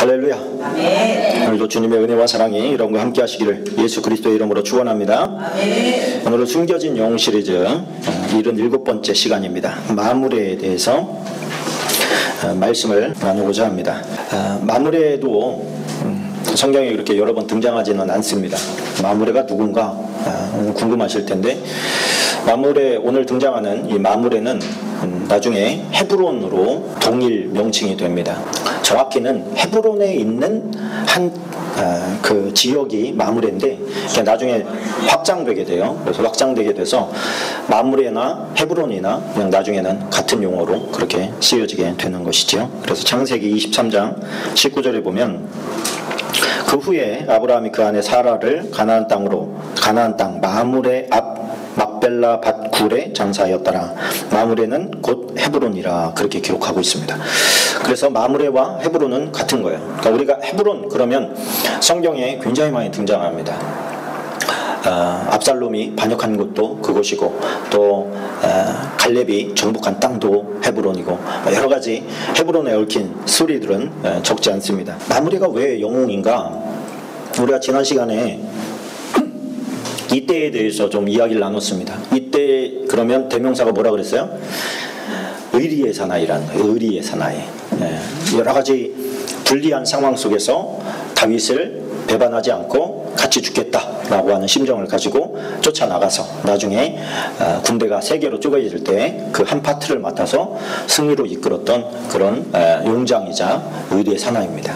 할렐루야. 아멘. 오늘도 주님의 은혜와 사랑이 여러분과 함께 하시기를 예수 그리스도의 이름으로 축원합니다. 아멘. 오늘은 숨겨진 영웅 시리즈 77번째 시간입니다. 마무리에 대해서 말씀을 나누고자 합니다. 마무리에도 성경에 그렇게 여러 번 등장하지는 않습니다. 마무레가 누군가 궁금하실 텐데, 마무레, 오늘 등장하는 이 마무레는 나중에 헤브론으로 동일 명칭이 됩니다. 정확히는 헤브론에 있는 그 지역이 마무레인데 나중에 확장되게 돼요. 그래서 확장되게 돼서 마무레나 헤브론이나 그냥 나중에는 같은 용어로 그렇게 쓰여지게 되는 것이죠. 그래서 창세기 23장 19절에 보면, 그 후에 아브라함이 그 아내 사라를 가나안 땅 마무레 앞 막벨라 밧굴에 장사하였더라. 마무레는 곧 헤브론이라 그렇게 기록하고 있습니다. 그래서 마무레와 헤브론은 같은 거예요. 그러니까 우리가 헤브론 그러면 성경에 굉장히 많이 등장합니다. 압살롬이 반역한 곳도 그곳이고, 또 갈렙이 정복한 땅도 헤브론이고, 여러 가지 헤브론에 얽힌 스토리들은 적지 않습니다. 마무레가 왜 영웅인가? 우리가 지난 시간에 이때에 대해서 좀 이야기를 나눴습니다. 이때 그러면 대명사가 뭐라 그랬어요? 의리의 사나이라는 거예요. 의리의 사나이. 여러 가지 불리한 상황 속에서 다윗을 배반하지 않고 같이 죽겠다라고 하는 심정을 가지고 쫓아나가서 나중에 군대가 세 개로 쪼개질 때 그 한 파트를 맡아서 승리로 이끌었던 그런 용장이자 의리의 사나이입니다.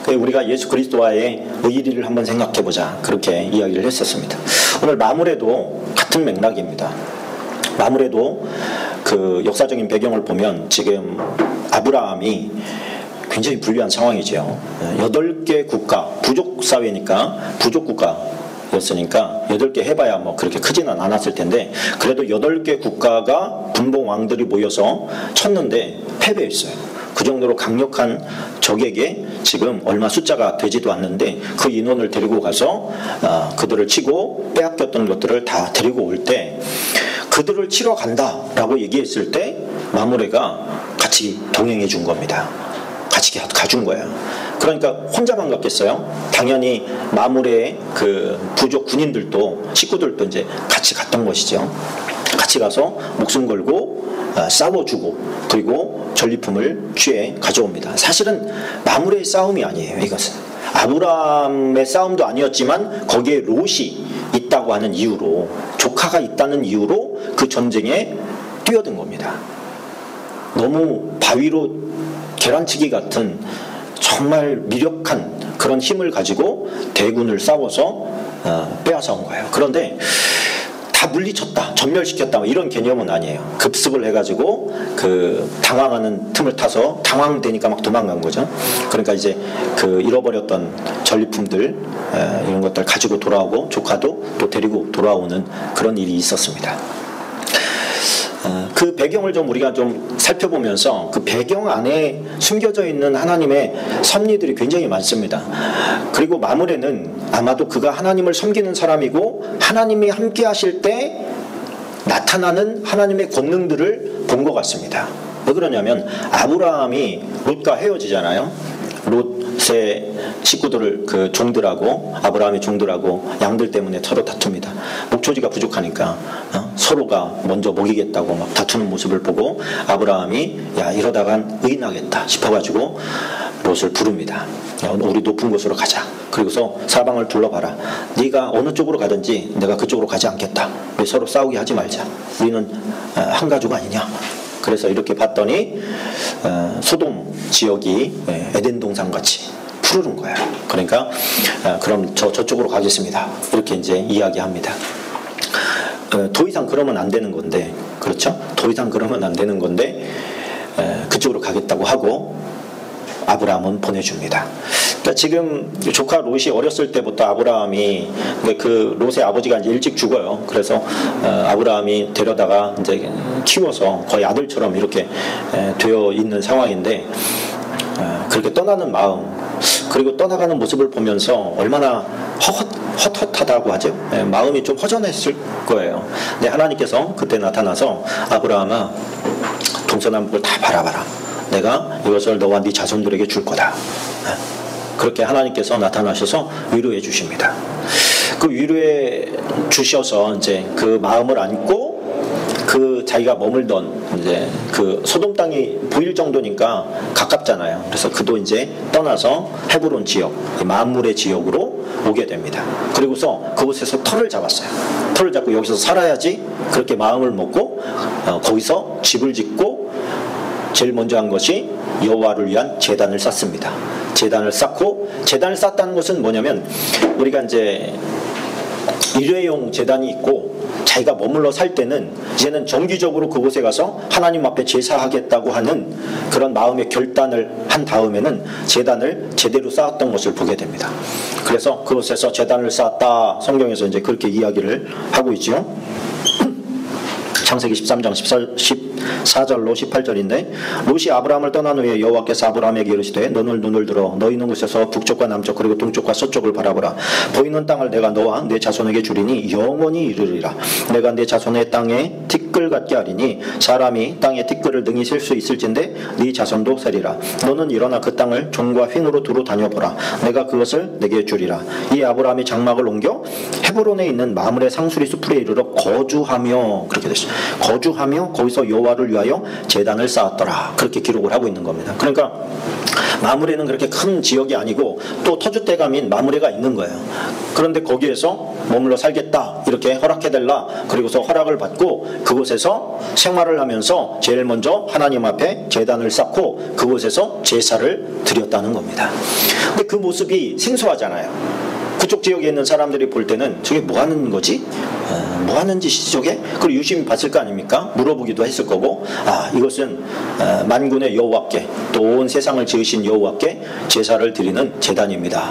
우리가 예수 그리스도와의 의리를 한번 생각해보자, 그렇게 이야기를 했었습니다. 오늘 마무레도 같은 맥락입니다. 마무레도 그 역사적인 배경을 보면 지금 아브라함이 굉장히 불리한 상황이죠. 8개 국가, 부족 사회니까, 부족 국가였으니까 8개 해봐야 뭐 그렇게 크지는 않았을 텐데, 그래도 8개 국가가 분봉 왕들이 모여서 쳤는데 패배했어요. 그 정도로 강력한 적에게 지금 얼마 숫자가 되지도 않는데 그 인원을 데리고 가서 그들을 치고 빼앗겼던 것들을 다 데리고 올 때, 그들을 치러 간다라고 얘기했을 때 마무레가 같이 동행해 준 겁니다. 같이 가준 거예요. 그러니까 혼자만 갔겠어요? 당연히 마무레의 그 부족 군인들도, 식구들도 이제 같이 갔던 것이죠. 같이 가서 목숨 걸고 싸워주고, 그리고 전리품을 취해 가져옵니다. 사실은 마무레의 싸움이 아니에요. 이것은 아브라함의 싸움도 아니었지만 거기에 롯이 있다고 하는 이유로, 조카가 있다는 이유로 그 전쟁에 뛰어든 겁니다. 너무 바위로 계란치기 같은 정말 미력한 그런 힘을 가지고 대군을 싸워서 빼앗아 온 거예요. 그런데 다 물리쳤다, 전멸시켰다, 이런 개념은 아니에요. 급습을 해가지고 그 당황하는 틈을 타서 당황되니까 막 도망간 거죠. 그러니까 이제 그 잃어버렸던 전리품들, 이런 것들 가지고 돌아오고, 조카도 또 데리고 돌아오는 그런 일이 있었습니다. 그 배경을 좀 우리가 좀 살펴보면서 그 배경 안에 숨겨져 있는 하나님의 섭리들이 굉장히 많습니다. 그리고 마무레는 아마도 그가 하나님을 섬기는 사람이고, 하나님이 함께 하실 때 나타나는 하나님의 권능들을 본 것 같습니다. 왜 그러냐면 아브라함이 롯과 헤어지잖아요. 롯의 식구들을, 그 종들하고, 아브라함의 종들하고 양들 때문에 서로 다툽니다. 목초지가 부족하니까 서로가 먼저 먹이겠다고 막 다투는 모습을 보고 아브라함이 야, 이러다간 의인하겠다 싶어가지고 롯을 부릅니다. 야, 우리 높은 곳으로 가자. 그리고서 사방을 둘러봐라. 네가 어느 쪽으로 가든지 내가 그쪽으로 가지 않겠다. 우리 서로 싸우게 하지 말자. 우리는 한 가족 아니냐. 그래서 이렇게 봤더니 소돔 지역이 에덴 동산같이 푸르른 거예요. 그러니까 그럼 저쪽으로 가겠습니다. 이렇게 이제 이야기합니다. 더 이상 그러면 안 되는 건데, 그렇죠? 더 이상 그러면 안 되는 건데 그쪽으로 가겠다고 하고 아브라함은 보내줍니다. 그러니까 지금 조카 롯이 어렸을 때부터 아브라함이, 그 롯의 아버지가 이제 일찍 죽어요. 그래서 아브라함이 데려다가 이제 키워서 거의 아들처럼 이렇게 되어 있는 상황인데, 그렇게 떠나는 마음, 그리고 떠나가는 모습을 보면서 얼마나 헛헛하다고 하죠. 마음이 좀 허전했을 거예요. 근데 하나님께서 그때 나타나서 아브라함아, 동서남북을 다 바라봐라. 내가 이것을 너와 네 자손들에게 줄 거다. 그렇게 하나님께서 나타나셔서 위로해 주십니다. 그 위로해 주셔서 이제 그 마음을 안고 그 자기가 머물던 이제 그 소돔 땅이 보일 정도니까 가깝잖아요. 그래서 그도 이제 떠나서 헤브론 지역, 만물의 지역으로 오게 됩니다. 그리고서 그곳에서 터를 잡았어요. 터를 잡고 여기서 살아야지 그렇게 마음을 먹고 거기서 집을 짓고 제일 먼저 한 것이 여호와를 위한 제단을 쌓습니다. 제단을 쌓고, 제단을 쌓다는 것은 뭐냐면 우리가 이제 일회용 제단이 있고 자기가 머물러 살 때는 이제는 정기적으로 그곳에 가서 하나님 앞에 제사하겠다고 하는 그런 마음의 결단을 한 다음에는 제단을 제대로 쌓았던 것을 보게 됩니다. 그래서 그곳에서 제단을 쌓았다, 성경에서 이제 그렇게 이야기를 하고 있죠. 창세기 13장 14절로 18절인데, 롯이 아브라함을 떠난 후에 여호와께서 아브라함에게 이르시되 너는 눈을 들어 너희 있는 곳에서 북쪽과 남쪽 그리고 동쪽과 서쪽을 바라보라. 보이는 땅을 내가 너와 내 자손에게 주리니 영원히 이르리라. 내가 내 자손의 땅에 티끌 같게 하리니 사람이 땅에 티끌을 능히 셀 수 있을진데 네 자손도 세리라. 너는 일어나 그 땅을 종과 횡으로 두루 다녀보라. 내가 그것을 내게 주리라. 이 아브라함이 장막을 옮겨 헤브론에 있는 마므레 상수리 숲에 이르러 거주하며, 그렇게 됐어요. 거주하며 거기서 여호와를 위하여 제단을 쌓았더라. 그렇게 기록을 하고 있는 겁니다. 그러니까 마므레는 그렇게 큰 지역이 아니고 또 터줏대감인 마므레가 있는 거예요. 그런데 거기에서 머물러 살겠다 이렇게 허락해달라. 그리고서 허락을 받고 그곳에서 생활을 하면서 제일 먼저 하나님 앞에 제단을 쌓고 그곳에서 제사를 드렸다는 겁니다. 근데 그 모습이 생소하잖아요. 그쪽 지역에 있는 사람들이 볼 때는 저게 뭐 하는 거지? 뭐 하는 짓이지 저게? 그리고 유심히 봤을 거 아닙니까? 물어보기도 했을 거고, 이것은 만군의 여호와께, 또 온 세상을 지으신 여호와께 제사를 드리는 제단입니다.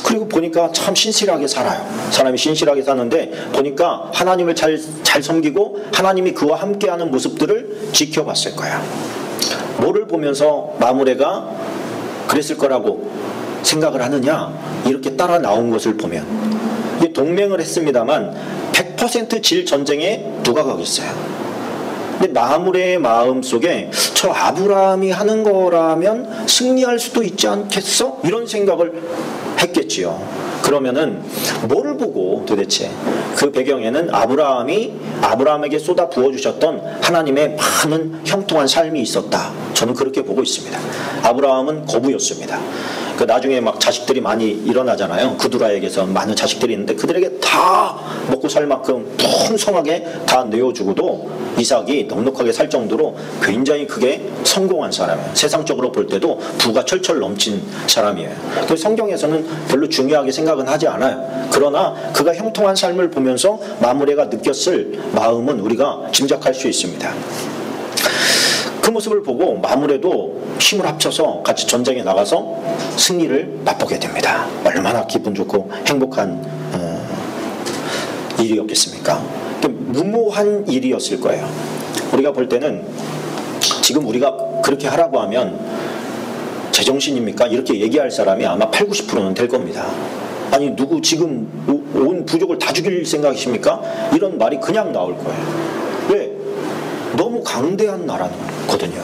그리고 보니까 참 신실하게 살아요. 사람이 신실하게 사는데 보니까 하나님을 잘 섬기고 하나님이 그와 함께하는 모습들을 지켜봤을 거야. 뭐를 보면서 마므레가 그랬을 거라고 생각을 하느냐? 이렇게 따라 나온 것을 보면 동맹을 했습니다만 100% 질 전쟁에 누가 가겠어요? 근데 마므레의 마음 속에 저 아브라함이 하는 거라면 승리할 수도 있지 않겠어? 이런 생각을 했겠지요. 그러면은 뭐를 보고 도대체 그 배경에는 아브라함에게 쏟아 부어주셨던 하나님의 많은 형통한 삶이 있었다. 저는 그렇게 보고 있습니다. 아브라함은 거부였습니다. 그 나중에 막 자식들이 많이 일어나잖아요. 그두라에게서 많은 자식들이 있는데 그들에게 다 먹고 살 만큼 풍성하게 다 내어주고도 이삭이 넉넉하게 살 정도로 굉장히 크게 성공한 사람이에요. 세상적으로 볼 때도 부가 철철 넘친 사람이에요. 그 성경에서는 별로 중요하게 생각은 하지 않아요. 그러나 그가 형통한 삶을 보면서 마므레가 느꼈을 마음은 우리가 짐작할 수 있습니다. 그 모습을 보고 마므레도 힘을 합쳐서 같이 전쟁에 나가서 승리를 맛보게 됩니다. 얼마나 기분 좋고 행복한 일이었겠습니까? 무모한 일이었을 거예요. 우리가 볼 때는 지금 우리가 그렇게 하라고 하면 제정신입니까? 이렇게 얘기할 사람이 아마 80-90%는 될 겁니다. 아니 누구 지금 온 부족을 다 죽일 생각이십니까? 이런 말이 그냥 나올 거예요. 왜? 너무 강대한 나라거든요.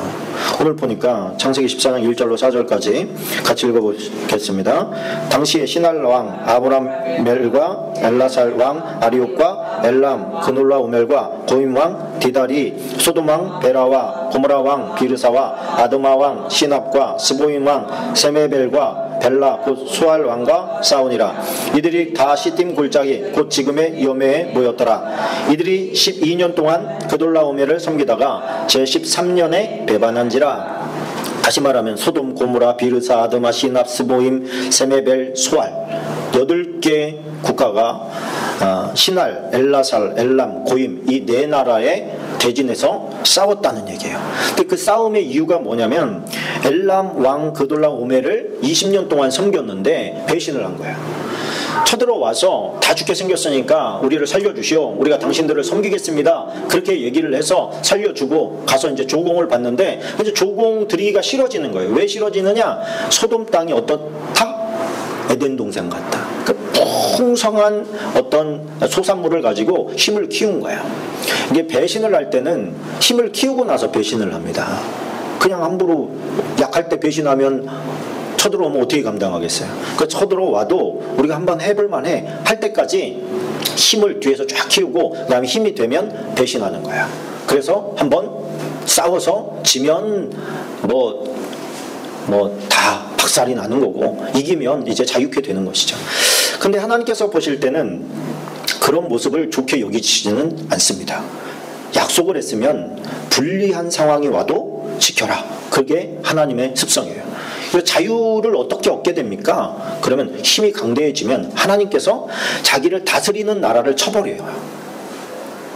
오늘 보니까 창세기 14장 1절로 4절까지 같이 읽어보겠습니다. 당시에 시날 왕 아브라멜과 엘라살 왕 아리옥과 엘람 그놀라 오멜과 고임 왕 디달이 소돔 왕 베라와 고모라 왕 비르사와 아드마 왕 시납과 스보임 왕 세메벨과 벨라 곧 수알 왕과 싸우니라. 이들이 다 시딤 골짜기 곧 지금의 여매에 모였더라. 이들이 12년 동안 그돌라오멜을 섬기다가 제13년에 배반한지라. 다시 말하면 소돔 고모라 비르사 아드마 시납 스보임 세메벨 소알 8개 국가가 시날 엘라살 엘람 고임 이 네 나라에 대진해서 싸웠다는 얘기예요. 근데 그 싸움의 이유가 뭐냐면 엘람 왕 그돌라오멜을 20년 동안 섬겼는데 배신을 한 거예요. 쳐들어와서 다 죽게 생겼으니까 우리를 살려주시오. 우리가 당신들을 섬기겠습니다. 그렇게 얘기를 해서 살려주고 가서 이제 조공을 받는데 이제 조공 드리기가 싫어지는 거예요. 왜 싫어지느냐? 소돔 땅이 어떻다? 에덴 동산 같다. 그 풍성한 어떤 소산물을 가지고 힘을 키운 거야. 이게 배신을 할 때는 힘을 키우고 나서 배신을 합니다. 그냥 함부로 약할 때 배신하면 쳐들어오면 어떻게 감당하겠어요? 그 쳐들어와도 우리가 한번 해볼 만해 할 때까지 힘을 뒤에서 쫙 키우고 그 다음에 힘이 되면 배신하는 거야. 그래서 한번 싸워서 지면 다 박살이 나는 거고 이기면 이제 자유케 되는 것이죠. 근데 하나님께서 보실 때는 그런 모습을 좋게 여기시지는 않습니다. 약속을 했으면 불리한 상황이 와도 지켜라. 그게 하나님의 습성이에요. 자유를 어떻게 얻게 됩니까? 그러면 힘이 강대해지면 하나님께서 자기를 다스리는 나라를 쳐버려요.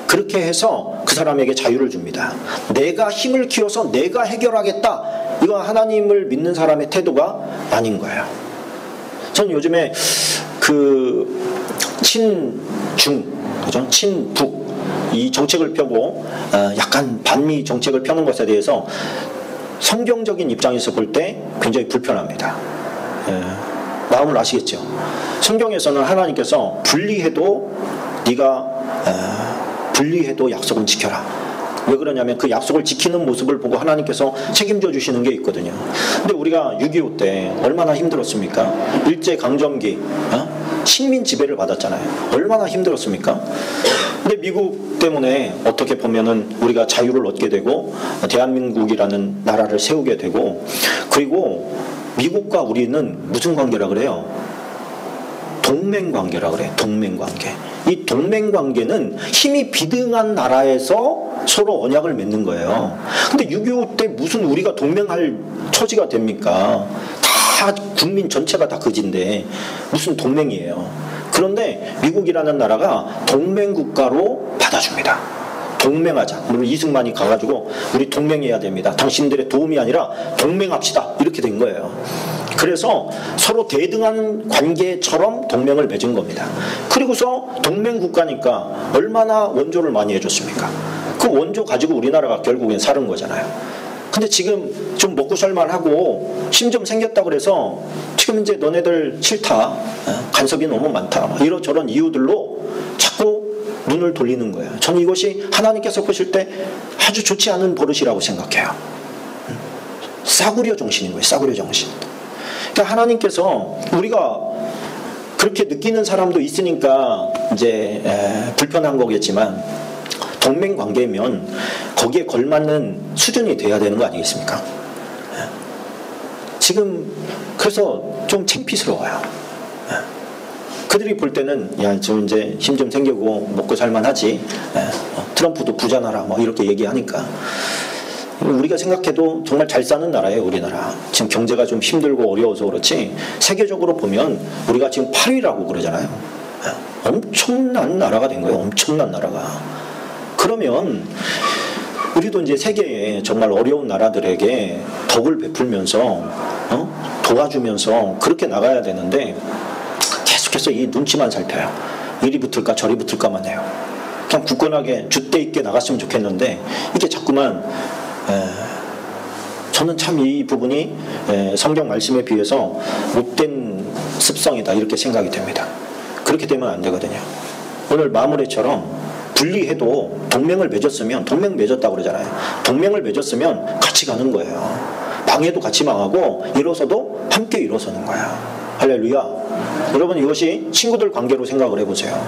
그렇게 해서 그 사람에게 자유를 줍니다. 내가 힘을 키워서 내가 해결하겠다. 이건 하나님을 믿는 사람의 태도가 아닌 거예요. 전 요즘에 그 친중, 그죠? 친북 이 정책을 펴고 약간 반미 정책을 펴는 것에 대해서 성경적인 입장에서 볼 때 굉장히 불편합니다. 마음을 아시겠죠? 성경에서는 하나님께서 분리해도 약속은 지켜라. 왜 그러냐면 그 약속을 지키는 모습을 보고 하나님께서 책임져 주시는 게 있거든요. 근데 우리가 6.25 때 얼마나 힘들었습니까? 일제강점기 식민 지배를 받았잖아요. 얼마나 힘들었습니까? 근데 미국 때문에 어떻게 보면은 우리가 자유를 얻게 되고 대한민국이라는 나라를 세우게 되고, 그리고 미국과 우리는 무슨 관계라 그래요? 동맹관계라 그래요. 동맹관계. 이 동맹관계는 힘이 비등한 나라에서 서로 언약을 맺는 거예요. 근데 6.25 때 무슨 우리가 동맹할 처지가 됩니까? 다 국민 전체가 다 그진데 무슨 동맹이에요. 그런데 미국이라는 나라가 동맹국가로 받아줍니다. 동맹하자. 물론 이승만이 가가지고 우리 동맹해야 됩니다. 당신들의 도움이 아니라 동맹합시다. 이렇게 된 거예요. 그래서 서로 대등한 관계처럼 동맹을 맺은 겁니다. 그리고서 동맹국가니까 얼마나 원조를 많이 해줬습니까? 그 원조 가지고 우리나라가 결국엔 사는 거잖아요. 근데 지금 좀 먹고 살만하고 힘 좀 생겼다 그래서 지금 이제 너네들 싫다, 간섭이 너무 많다, 이런저런 이유들로 자꾸 눈을 돌리는 거예요. 저는 이것이 하나님께서 보실 때 아주 좋지 않은 버릇이라고 생각해요. 싸구려 정신인 거예요. 싸구려 정신. 그러니까 하나님께서 우리가 그렇게 느끼는 사람도 있으니까 이제 불편한 거겠지만, 동맹 관계면 거기에 걸맞는 수준이 돼야 되는 거 아니겠습니까? 지금 그래서 좀 창피스러워요. 그들이 볼 때는 야, 좀 이제 힘 좀 생기고 먹고 살만하지. 트럼프도 부자나라 뭐 이렇게 얘기하니까. 우리가 생각해도 정말 잘 사는 나라예요, 우리나라. 지금 경제가 좀 힘들고 어려워서 그렇지 세계적으로 보면 우리가 지금 8위라고 그러잖아요. 엄청난 나라가 된 거예요. 엄청난 나라가. 그러면 우리도 이제 세계에 정말 어려운 나라들에게 덕을 베풀면서 도와주면서 그렇게 나가야 되는데 계속해서 이 눈치만 살펴요. 이리 붙을까 저리 붙을까만 해요. 그냥 굳건하게 줏대 있게 나갔으면 좋겠는데 이게 자꾸만 저는 참 이 부분이 성경 말씀에 비해서 못된 습성이다 이렇게 생각이 됩니다. 그렇게 되면 안 되거든요. 오늘 마무리처럼 분리해도 동맹을 맺었으면, 동맹 맺었다고 그러잖아요. 동맹을 맺었으면 같이 가는 거예요. 망해도 같이 망하고 일어서도 함께 일어서는 거야. 할렐루야. 여러분, 이것이 친구들 관계로 생각을 해보세요.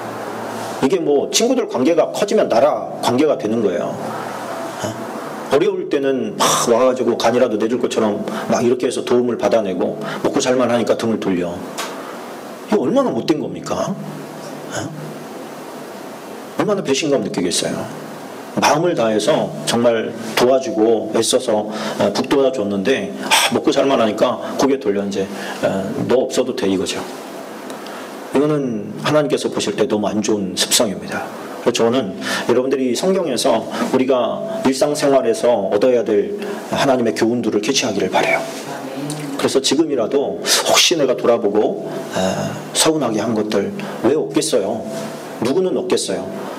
이게 뭐 친구들 관계가 커지면 나라 관계가 되는 거예요. 어려울 때는 막 와가지고 간이라도 내줄 것처럼 막 이렇게 해서 도움을 받아내고 먹고 살만하니까 등을 돌려. 이거 얼마나 못된 겁니까? 얼마나 배신감 느끼겠어요. 마음을 다해서 정말 도와주고 애써서 북돋아줬는데 먹고 살만하니까 고개 돌려 이제 너 없어도 돼 이거죠. 이거는 하나님께서 보실 때 너무 안 좋은 습성입니다. 그래서 저는 여러분들이 성경에서 우리가 일상생활에서 얻어야 될 하나님의 교훈들을 캐치하기를 바라요. 그래서 지금이라도 혹시 내가 돌아보고 서운하게 한 것들 왜 없겠어요? 누구는 없겠어요?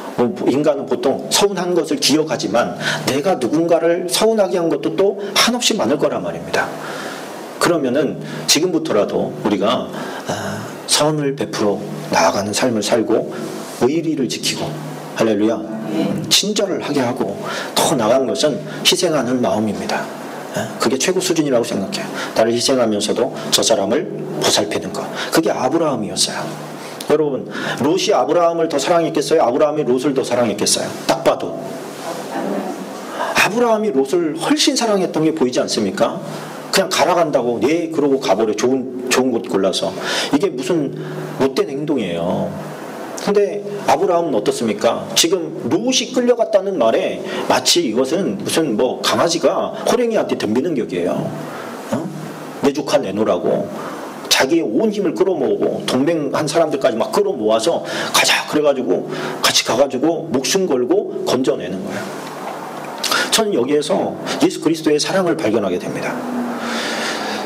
인간은 보통 서운한 것을 기억하지만 내가 누군가를 서운하게 한 것도 또 한없이 많을 거란 말입니다. 그러면은 지금부터라도 우리가 선을 베풀어 나아가는 삶을 살고 의리를 지키고, 할렐루야, 친절을 하게 하고 더 나아간 것은 희생하는 마음입니다. 그게 최고 수준이라고 생각해요. 나를 희생하면서도 저 사람을 보살피는 것. 그게 아브라함이었어요. 여러분, 롯이 아브라함을 더 사랑했겠어요? 아브라함이 롯을 더 사랑했겠어요? 딱 봐도 아브라함이 롯을 훨씬 사랑했던 게 보이지 않습니까? 그냥 가라 간다고 네 그러고 가버려. 좋은 곳 골라서. 이게 무슨 못된 행동이에요. 근데 아브라함은 어떻습니까? 지금 롯이 끌려갔다는 말에 마치 이것은 무슨 뭐 강아지가 호랭이한테 덤비는 격이에요. 내 조카 내놓으라고 자기의 온 힘을 끌어모으고 동맹한 사람들까지 막 끌어모아서 가자 그래가지고 같이 가가지고 목숨 걸고 건져내는 거예요. 저는 여기에서 예수 그리스도의 사랑을 발견하게 됩니다.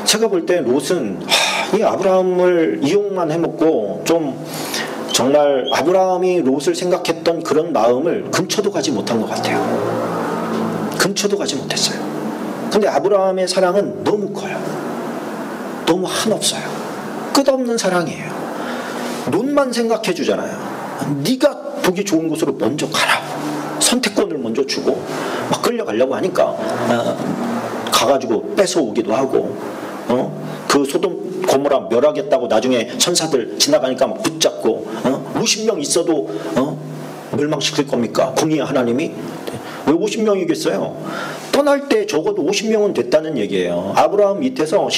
제가 볼 때 롯은 이 아브라함을 이용만 해먹고 좀 정말 아브라함이 롯을 생각했던 그런 마음을 근처도 가지 못한 것 같아요. 근처도 가지 못했어요. 근데 아브라함의 사랑은 너무 커요. 너무 한없어요. 끝없는 사랑이에요. 롯만 생각해 주잖아요. 네가 보기 좋은 곳으로 먼저 가라. 선택권을 먼저 주고 막 끌려가려고 하니까 가가지고 뺏어오기도 하고 그 소돔 고모라 멸하겠다고 나중에 천사들 지나가니까 막 붙잡고 50명 있어도 멸망시킬 겁니까? 공의의 하나님이? 왜 50명이겠어요? 떠날 때 적어도 50명은 됐다는 얘기예요. 아브라함 밑에서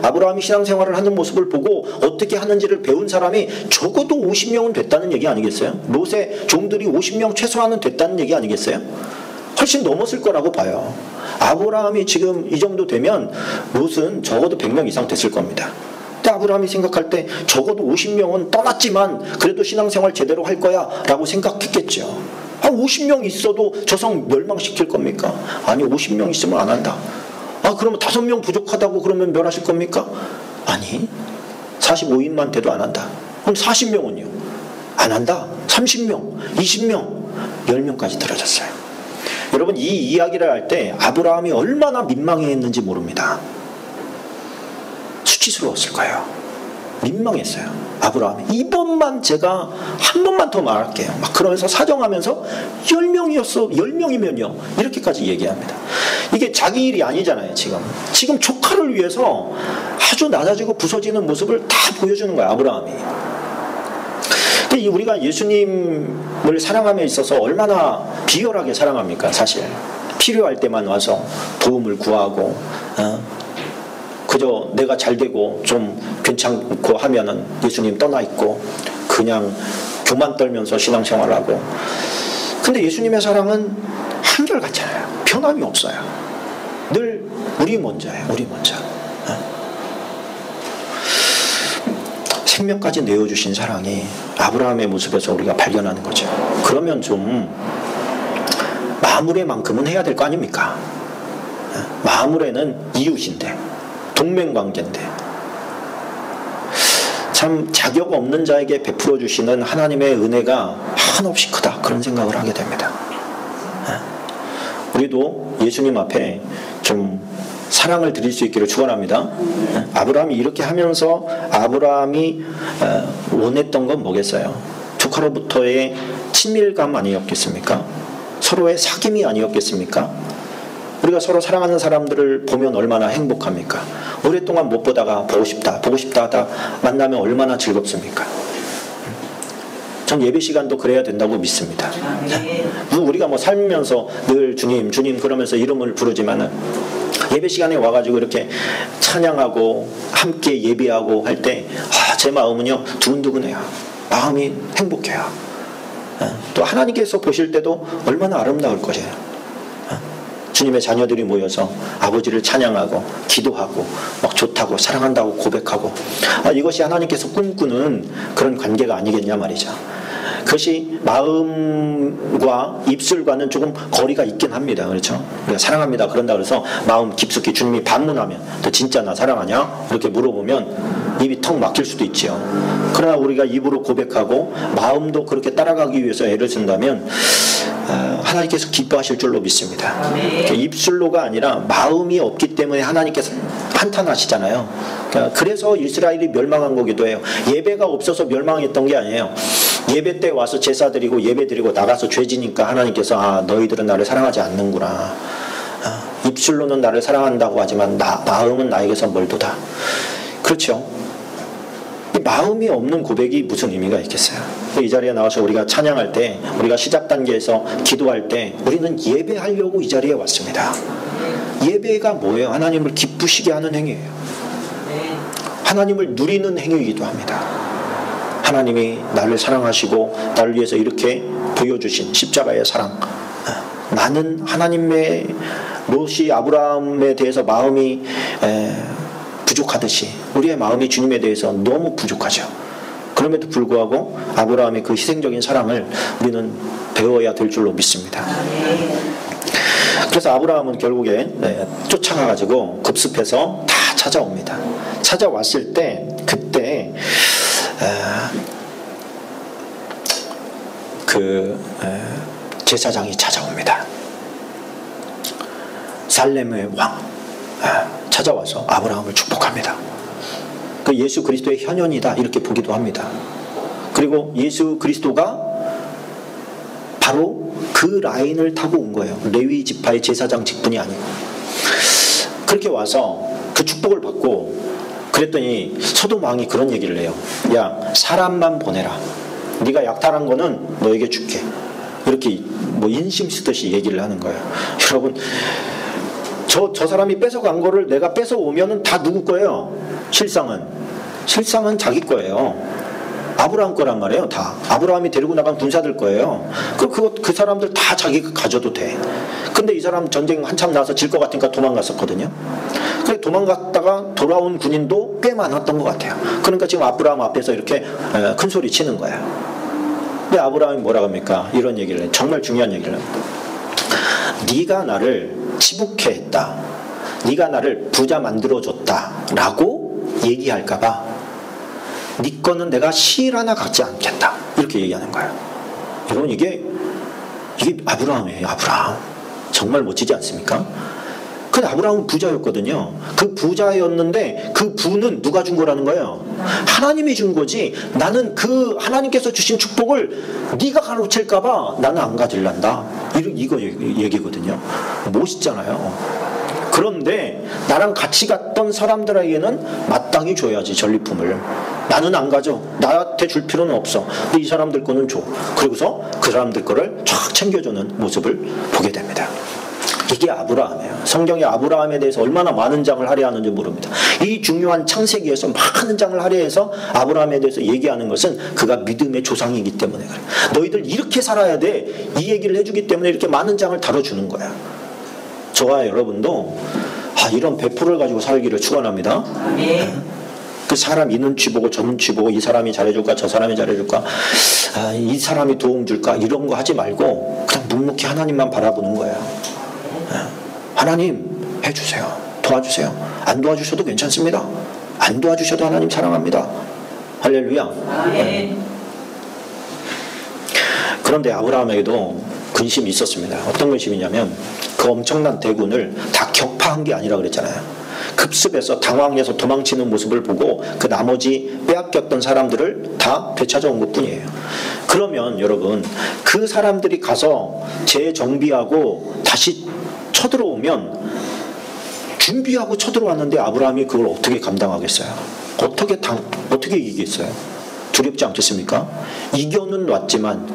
아브라함이 신앙생활을 하는 모습을 보고 어떻게 하는지를 배운 사람이 적어도 50명은 됐다는 얘기 아니겠어요? 롯의 종들이 50명 최소한은 됐다는 얘기 아니겠어요? 훨씬 넘었을 거라고 봐요. 아브라함이 지금 이 정도 되면 롯은 적어도 100명 이상 됐을 겁니다. 근데 아브라함이 생각할 때 적어도 50명은 떠났지만 그래도 신앙생활 제대로 할 거야 라고 생각했겠죠. 50명 있어도 저 성 멸망시킬 겁니까? 아니 50명 있으면 안 한다. 그러면 5명 부족하다고 그러면 멸하실 겁니까? 아니 45인만 돼도 안 한다. 그럼 40명은요? 안 한다. 30명, 20명, 10명까지 들어졌어요. 여러분 이 이야기를 할 때 아브라함이 얼마나 민망해했는지 모릅니다. 수치스러웠을 거예요. 민망했어요. 아브라함이 이번만 제가 한 번만 더 말할게요. 막 그러면서 사정하면서 10명이면요 이렇게까지 얘기합니다. 이게 자기 일이 아니잖아요. 지금 조카를 위해서 아주 낮아지고 부서지는 모습을 다 보여주는 거예요. 아브라함이. 근데 우리가 예수님을 사랑함에 있어서 얼마나 비열하게 사랑합니까? 사실 필요할 때만 와서 도움을 구하고 그저 내가 잘 되고 좀 괜찮고 하면은 예수님 떠나 있고 그냥 교만 떨면서 신앙생활을 하고. 근데 예수님의 사랑은 한결같잖아요. 변함이 없어요. 늘 우리 먼저예요. 우리 먼저. 생명까지 내어주신 사랑이 아브라함의 모습에서 우리가 발견하는 거죠. 그러면 좀 마무레만큼은 해야 될 거 아닙니까? 마무레는 이웃인데 동맹관계인데 참 자격 없는 자에게 베풀어 주시는 하나님의 은혜가 한없이 크다 그런 생각을 하게 됩니다. 우리도 예수님 앞에 좀 사랑을 드릴 수 있기를 축원합니다. 아브라함이 이렇게 하면서 아브라함이 원했던 건 뭐겠어요? 조카로부터의 친밀감 아니었겠습니까? 서로의 사귐이 아니었겠습니까? 우리가 서로 사랑하는 사람들을 보면 얼마나 행복합니까? 오랫동안 못 보다가 보고 싶다 하다 만나면 얼마나 즐겁습니까? 전 예배 시간도 그래야 된다고 믿습니다. 우리가 뭐 살면서 늘 주님 그러면서 이름을 부르지만은 예배 시간에 와가지고 이렇게 찬양하고 함께 예배하고 할 때 제 마음은요 두근두근해요. 마음이 행복해요. 또 하나님께서 보실 때도 얼마나 아름다울 것이에요. 주님의 자녀들이 모여서 아버지를 찬양하고 기도하고 막 좋다고 사랑한다고 고백하고 이것이 하나님께서 꿈꾸는 그런 관계가 아니겠냐 말이죠. 그것이 마음과 입술과는 조금 거리가 있긴 합니다. 그렇죠? 우리가 사랑합니다 그런다 그래서 마음 깊숙이 주님이 반문하면 너 진짜 나 사랑하냐? 이렇게 물어보면 입이 턱 막힐 수도 있지요. 그러나 우리가 입으로 고백하고 마음도 그렇게 따라가기 위해서 애를 쓴다면 하나님께서 기뻐하실 줄로 믿습니다. 입술로가 아니라 마음이 없기 때문에 하나님께서 한탄하시잖아요. 그래서 이스라엘이 멸망한 거기도 해요. 예배가 없어서 멸망했던 게 아니에요. 예배 때 와서 제사 드리고 예배 드리고 나가서 죄 지니까 하나님께서 너희들은 나를 사랑하지 않는구나. 입술로는 나를 사랑한다고 하지만 마음은 나에게서 멀도다. 그렇죠. 이 마음이 없는 고백이 무슨 의미가 있겠어요? 이 자리에 나와서 우리가 찬양할 때, 우리가 시작 단계에서 기도할 때 우리는 예배하려고 이 자리에 왔습니다. 예배가 뭐예요? 하나님을 기쁘시게 하는 행위예요. 하나님을 누리는 행위이기도 합니다. 하나님이 나를 사랑하시고 나를 위해서 이렇게 보여주신 십자가의 사랑, 나는 하나님의 롯이 아브라함에 대해서 마음이 부족하듯이 우리의 마음이 주님에 대해서 너무 부족하죠. 그럼에도 불구하고 아브라함의 그 희생적인 사랑을 우리는 배워야 될 줄로 믿습니다. 그래서 아브라함은 결국에 쫓아가가지고 급습해서 다 찾아옵니다. 찾아왔을 때 그때 제사장이 찾아옵니다. 살렘의 왕 찾아와서 아브라함을 축복합니다. 그 예수 그리스도의 현현이다 이렇게 보기도 합니다. 그리고 예수 그리스도가 바로 그 라인을 타고 온 거예요. 레위 지파의 제사장 직분이 아니고. 그렇게 와서 그 축복을 받고 그랬더니 소돔 왕이 그런 얘기를 해요. 야, 사람만 보내라. 네가 약탈한 거는 너에게 줄게. 이렇게 뭐 인심 쓰듯이 얘기를 하는 거예요. 여러분, 저 사람이 뺏어간 거를 내가 뺏어오면은 다 누구 거예요? 실상은 자기 거예요. 아브라함 거란 말이에요. 다 아브라함이 데리고 나간 군사들 거예요. 그 사람들 다 자기가 가져도 돼. 근데 이 사람 전쟁 한참 나서 질 것 같으니까 도망갔었거든요. 그래 도망갔다가 돌아온 군인도 꽤 많았던 것 같아요. 그러니까 지금 아브라함 앞에서 이렇게 큰 소리 치는 거예요. 근데 아브라함이 뭐라고 합니까? 이런 얘기를 해요. 정말 중요한 얘기를 해요. 네가 나를 치북해 했다. 네가 나를 부자 만들어줬다 라고 얘기할까봐 네 거는 내가 실 하나 갖지 않겠다 이렇게 얘기하는 거예요. 여러분 이게 아브라함이에요. 아브라함 정말 멋지지 않습니까? 근데 아브라함은 부자였거든요. 그 부자였는데 그 부는 누가 준 거라는 거예요? 하나님이 준 거지. 나는 그 하나님께서 주신 축복을 네가 가로챌까봐 나는 안 가질란다. 이거 얘기거든요. 멋있잖아요. 그런데 나랑 같이 갔던 사람들에게는 마땅히 줘야지 전리품을. 나는 안 가져. 나한테 줄 필요는 없어. 근데 이 사람들 거는 줘. 그리고서 그 사람들 거를 쫙 챙겨주는 모습을 보게 됩니다. 이게 아브라함이에요. 성경이 아브라함에 대해서 얼마나 많은 장을 할애하는지 모릅니다. 이 중요한 창세기에서 많은 장을 할애해서 아브라함에 대해서 얘기하는 것은 그가 믿음의 조상이기 때문에 그래요. 너희들 이렇게 살아야 돼. 이 얘기를 해주기 때문에 이렇게 많은 장을 다뤄주는 거야. 저와 여러분도 이런 배포를 가지고 살기를 축원합니다. 그 사람 이 눈치 보고 저 눈치 보고 이 사람이 잘해줄까 저 사람이 잘해줄까 이 사람이 도움 줄까 이런 거 하지 말고 그냥 묵묵히 하나님만 바라보는 거예요. 하나님 해주세요. 도와주세요. 안 도와주셔도 괜찮습니다. 안 도와주셔도 하나님 사랑합니다. 할렐루야. 그런데 아브라함에게도 근심이 있었습니다. 어떤 근심이냐면 그 엄청난 대군을 다 격파한 게 아니라 그랬잖아요. 급습해서 당황해서 도망치는 모습을 보고 그 나머지 빼앗겼던 사람들을 다 되찾아온 것뿐이에요. 그러면 여러분 그 사람들이 가서 재정비하고 다시 쳐들어오면 준비하고 쳐들어왔는데 아브라함이 그걸 어떻게 감당하겠어요? 어떻게 이기겠어요? 두렵지 않겠습니까? 이겨는 놨지만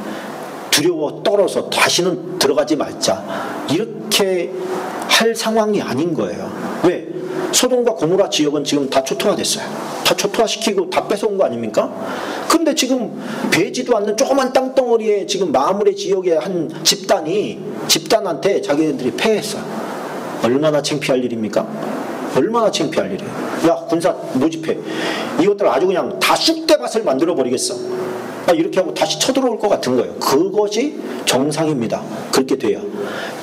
두려워 떨어서 다시는 들어가지 말자 이렇게 할 상황이 아닌 거예요. 왜? 소돔과 고모라 지역은 지금 다 초토화됐어요. 다 초토화시키고 다 뺏어온 거 아닙니까? 근데 지금 배지도 않는 조그만 땅덩어리에 지금 마무리 지역의 한 집단한테 자기들이 패했어. 얼마나 창피할 일입니까? 얼마나 창피할 일이에요. 야 군사 모집해. 이것들 아주 그냥 다 쑥대밭을 만들어 버리겠어. 이렇게 하고 다시 쳐들어올 것 같은 거예요. 그것이 정상입니다. 그렇게 돼야.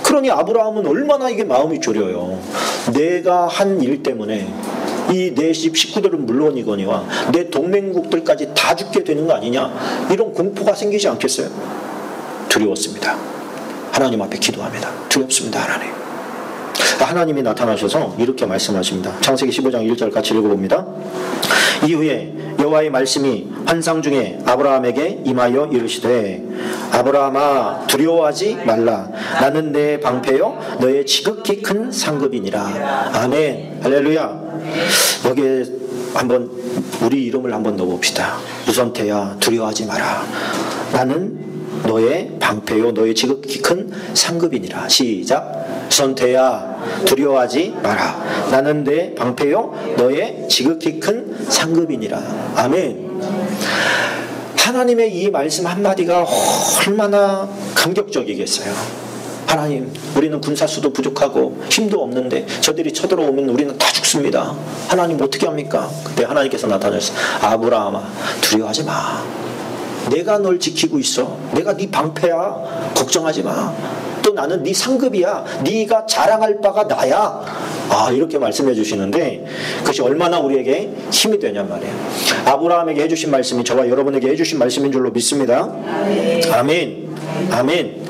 그러니 아브라함은 얼마나 이게 마음이 졸여요. 내가 한 일 때문에 이 내 집 식구들은 물론이거니와 내 동맹국들까지 다 죽게 되는 거 아니냐. 이런 공포가 생기지 않겠어요? 두려웠습니다. 하나님 앞에 기도합니다. 두렵습니다. 하나님이 나타나셔서 이렇게 말씀하십니다. 창세기 15장 1절 같이 읽어봅니다. 이후에 여호와의 말씀이 환상 중에 아브라함에게 임하여 이르시되 아브라함아 두려워하지 말라. 나는 내 방패요 너의 지극히 큰 상급이니라. 아멘. 할렐루야. 여기에 한번 우리 이름을 한번 넣어봅시다. 유선태야 두려워하지 마라. 나는 너의 방패요 너의 지극히 큰 상급이니라. 시작. 유선태야 두려워하지 마라. 나는 내 방패요 너의 지극히 큰 상급이니라. 아멘. 하나님의 이 말씀 한마디가 얼마나 감격적이겠어요. 하나님, 우리는 군사수도 부족하고 힘도 없는데 저들이 쳐들어오면 우리는 다 죽습니다. 하나님 어떻게 합니까? 그때 하나님께서 나타나셨어요. 아브라함아 두려워하지 마. 내가 널 지키고 있어. 내가 네 방패야. 걱정하지 마. 또 나는 네 상급이야. 네가 자랑할 바가 나야. 이렇게 말씀해 주시는데 그것이 얼마나 우리에게 힘이 되냔 말이에요. 아브라함에게 해주신 말씀이 저와 여러분에게 해주신 말씀인 줄로 믿습니다. 아멘. 아멘.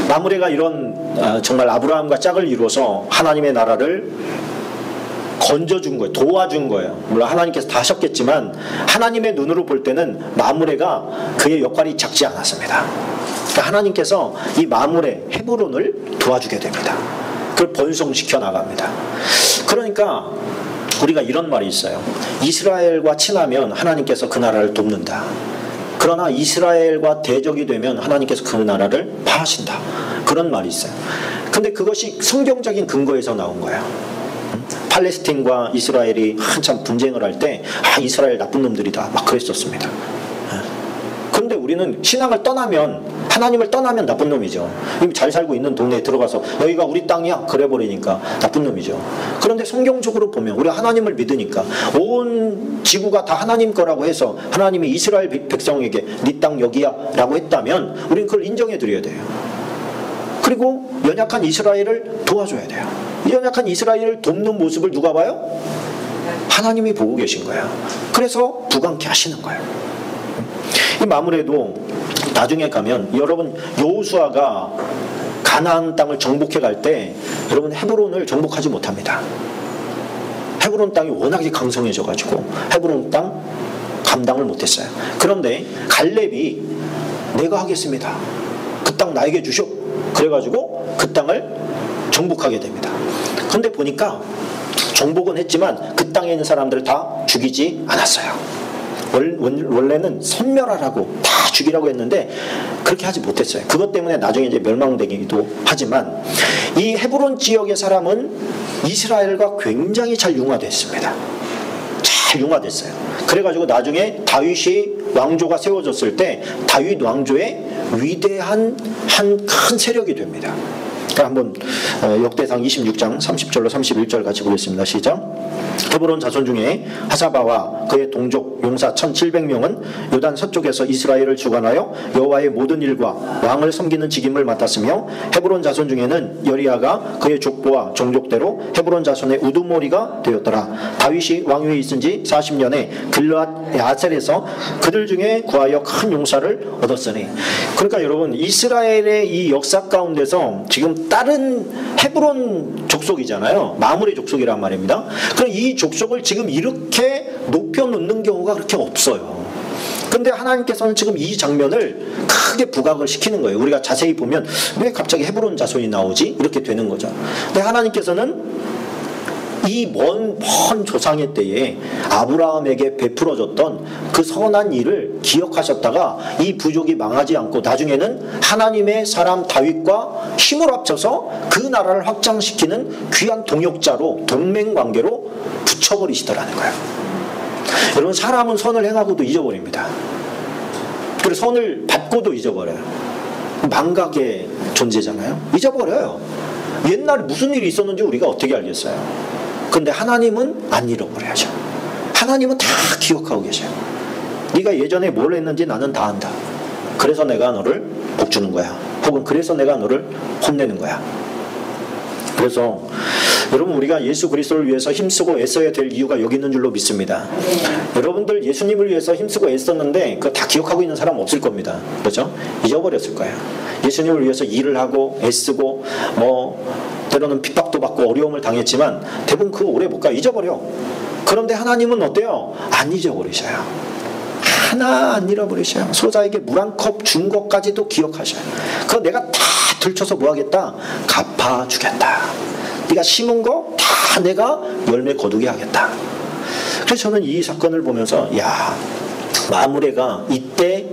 마므레가 이런 정말 아브라함과 짝을 이루어서 하나님의 나라를 건져준 거예요. 도와준 거예요. 물론 하나님께서 다 하셨겠지만 하나님의 눈으로 볼 때는 마므레가 그의 역할이 작지 않았습니다. 그러니까 하나님께서 이 마므레 헤브론을 도와주게 됩니다. 그걸 번성시켜 나갑니다. 그러니까 우리가 이런 말이 있어요. 이스라엘과 친하면 하나님께서 그 나라를 돕는다. 그러나 이스라엘과 대적이 되면 하나님께서 그 나라를 파하신다. 그런 말이 있어요. 근데 그것이 성경적인 근거에서 나온 거예요. 팔레스틴과 이스라엘이 한참 분쟁을 할 때 이스라엘 나쁜 놈들이다 막 그랬었습니다. 그런데 우리는 신앙을 떠나면 하나님을 떠나면 나쁜 놈이죠. 이미 잘 살고 있는 동네에 들어가서 여기가 우리 땅이야 그래 버리니까 나쁜 놈이죠. 그런데 성경적으로 보면 우리가 하나님을 믿으니까 온 지구가 다 하나님 거라고 해서 하나님이 이스라엘 백성에게 네 땅 여기야 라고 했다면 우리는 그걸 인정해 드려야 돼요. 그리고 연약한 이스라엘을 도와줘야 돼요. 연약한 이스라엘을 돕는 모습을 누가 봐요? 하나님이 보고 계신 거예요. 그래서 부강케 하시는 거예요. 이 마므레도 나중에 가면 여러분 여호수아가 가나안 땅을 정복해 갈 때 여러분 헤브론을 정복하지 못합니다. 헤브론 땅이 워낙에 강성해져 가지고 헤브론 땅 감당을 못했어요. 그런데 갈렙이 내가 하겠습니다. 그 땅 나에게 주쇼. 그래가지고 그 땅을 정복하게 됩니다. 그런데 보니까 정복은 했지만 그 땅에 있는 사람들을 다 죽이지 않았어요. 원래는 선멸하라고 다 죽이라고 했는데 그렇게 하지 못했어요. 그것 때문에 나중에 이제 멸망되기도 하지만 이 헤브론 지역의 사람은 이스라엘과 굉장히 잘 융화됐습니다. 잘 융화됐어요. 그래가지고 나중에 다윗이 왕조가 세워졌을 때 다윗 왕조의 위대한 한 큰 세력이 됩니다. 한번 역대상 26장 30절로 31절 같이 보겠습니다. 시작. 헤브론 자손 중에 하사바와 그의 동족 용사 1700명은 요단 서쪽에서 이스라엘을 주관하여 여호와의 모든 일과 왕을 섬기는 직임을 맡았으며 헤브론 자손 중에는 여리야가 그의 족보와 종족대로 헤브론 자손의 우두머리가 되었더라. 다윗이 왕위에 있은 지 40년에 길르앗 야셀에서 그들 중에 구하여 큰 용사를 얻었으니. 그러니까 여러분 이스라엘의 이 역사 가운데서 지금 다른 헤브론 족속이잖아요. 마므레 족속이란 말입니다. 그럼 이 족속을 지금 이렇게 높여놓는 경우가 그렇게 없어요. 근데 하나님께서는 지금 이 장면을 크게 부각을 시키는 거예요. 우리가 자세히 보면 왜 갑자기 헤브론 자손이 나오지? 이렇게 되는 거죠. 근데 하나님께서는 이 먼 조상의 때에 아브라함에게 베풀어졌던 그 선한 일을 기억하셨다가 이 부족이 망하지 않고 나중에는 하나님의 사람 다윗과 힘을 합쳐서 그 나라를 확장시키는 귀한 동역자로 동맹관계로 붙여버리시더라는 거예요. 여러분 사람은 선을 행하고도 잊어버립니다. 그리고 선을 받고도 잊어버려요. 망각의 존재잖아요. 잊어버려요. 옛날에 무슨 일이 있었는지 우리가 어떻게 알겠어요. 근데 하나님은 안 잃어버려야죠. 하나님은 다 기억하고 계셔요. 네가 예전에 뭘 했는지 나는 다 안다. 그래서 내가 너를 복주는 거야. 혹은 그래서 내가 너를 혼내는 거야. 그래서 여러분 우리가 예수 그리스도를 위해서 힘쓰고 애써야 될 이유가 여기 있는 줄로 믿습니다. 여러분들 예수님을 위해서 힘쓰고 애썼는데 그거 다 기억하고 있는 사람 없을 겁니다. 그렇죠? 잊어버렸을 거예요. 예수님을 위해서 일을 하고 애쓰고 때로는 핍박도 받고 어려움을 당했지만 대부분 그 오래 못 가. 잊어버려. 그런데 하나님은 어때요? 안 잊어버리셔요. 하나 안 잃어버리셔요. 소자에게 물 한 컵 준 것까지도 기억하셔요. 그거 내가 다 들춰서 뭐 하겠다? 갚아주겠다. 네가 심은 거 다 내가 열매 거두게 하겠다. 그래서 저는 이 사건을 보면서 야, 마므레가 이때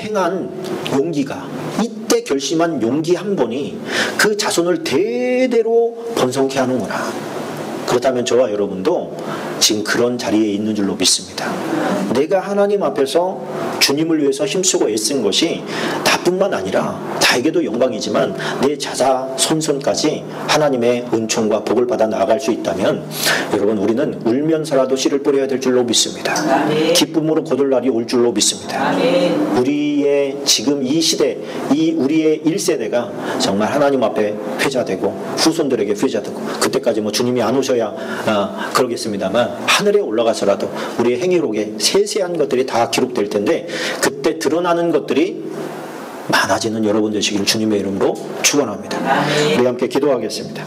행한 용기가, 이때 결심한 용기 한 번이 그 자손을 대대로 번성케 하는구나. 그렇다면 저와 여러분도 지금 그런 자리에 있는 줄로 믿습니다. 내가 하나님 앞에서 주님을 위해서 힘쓰고 애쓴 것이 나뿐만 아니라 나에게도 영광이지만 내 자자손손까지 하나님의 은총과 복을 받아 나아갈 수 있다면 여러분, 우리는 울면서라도 씨를 뿌려야 될 줄로 믿습니다. 기쁨으로 거둘 날이 올 줄로 믿습니다. 우리의 지금 이 시대, 이 우리의 1세대가 정말 하나님 앞에 회자되고 후손들에게 회자되고, 그때까지 뭐 주님이 안 오셔야 그러겠습니다만 하늘에 올라가서라도 우리의 행위록에 세세한 것들이 다 기록될 텐데, 그때 드러나는 것들이 많아지는 여러분 되시기를 주님의 이름으로 축원합니다. 우리 함께 기도하겠습니다.